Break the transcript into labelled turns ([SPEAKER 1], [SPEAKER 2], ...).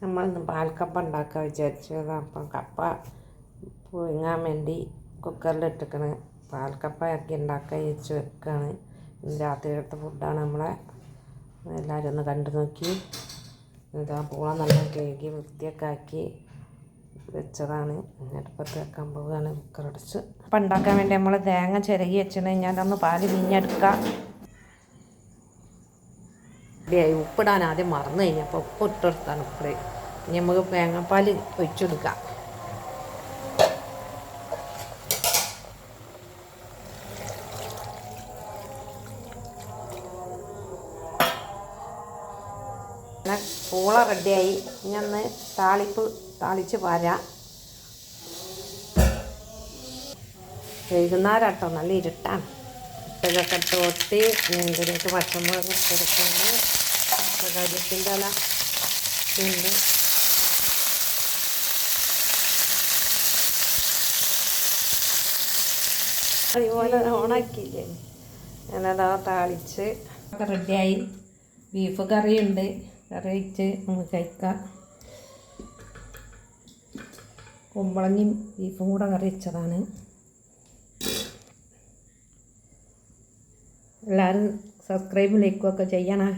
[SPEAKER 1] നമ്മളിന്ന് പാൽക്കപ്പ ഉണ്ടാക്കാൻ വിചാരിച്ചത്. അപ്പം കപ്പ പുഴുങ്ങാൻ വേണ്ടി കുക്കറിലിട്ടിക്കണ്. പാൽക്കപ്പ ആക്കി ഉണ്ടാക്കാൻ വിചാരിച്ച് വെക്കുകയാണ്. രാത്രിയിലത്തെ ഫുഡാണ് നമ്മളെ. എല്ലാവരും ഒന്ന് കണ്ടു നോക്കി. ഇതാ പൂള നല്ല കഴുകി വൃത്തിയൊക്കെ ആക്കി വെച്ചതാണ്. അടുപ്പത്ത് വെക്കാൻ പോവുകയാണ്. കുക്കറടച്ച് അപ്പം ഉണ്ടാക്കാൻ വേണ്ടി നമ്മൾ തേങ്ങ ചിരകി വെച്ചിട്ട് ഞാനൊന്ന് പാല് പിഞ്ഞെടുക്കാം. ഉപ്പിടാൻ ആദ്യം മറന്നു കഴിഞ്ഞപ്പോൾ ഉപ്പ് ഇട്ടെടുത്താണ്. ഉപ്പ് ഇനി നമുക്ക് തേങ്ങാപ്പാൽ ഒഴിച്ചെടുക്കാം. പൂള റെഡിയായി. ഇനി ഒന്ന് താളിച്ച് പാരാം. വൈകുന്നേരം കേട്ടോ, നല്ല ഇരുട്ടാണ്. ഇട്ടതൊക്കെ ഇട്ട് ഒട്ടി ഇതിലേക്ക് പച്ചമുളക് ഇട്ടെടുക്കുന്നുണ്ട്. കാര്യത്തിൻ്റെ ഇല ഉണ്ട്. അതുപോലെ ഓണാക്കിയില്ലേ, ഞാനതാ താളിച്ച് ഒക്കെ റെഡിയായി. ബീഫ് കറിയുണ്ട്. കറി വെച്ച് നമുക്ക് കഴിക്കാം. കുമ്പളങ്ങയും ബീഫും കൂടെ കറി വെച്ചതാണ്. എല്ലാവരും സബ്സ്ക്രൈബും ലൈക്കും ഒക്കെ ചെയ്യണേ.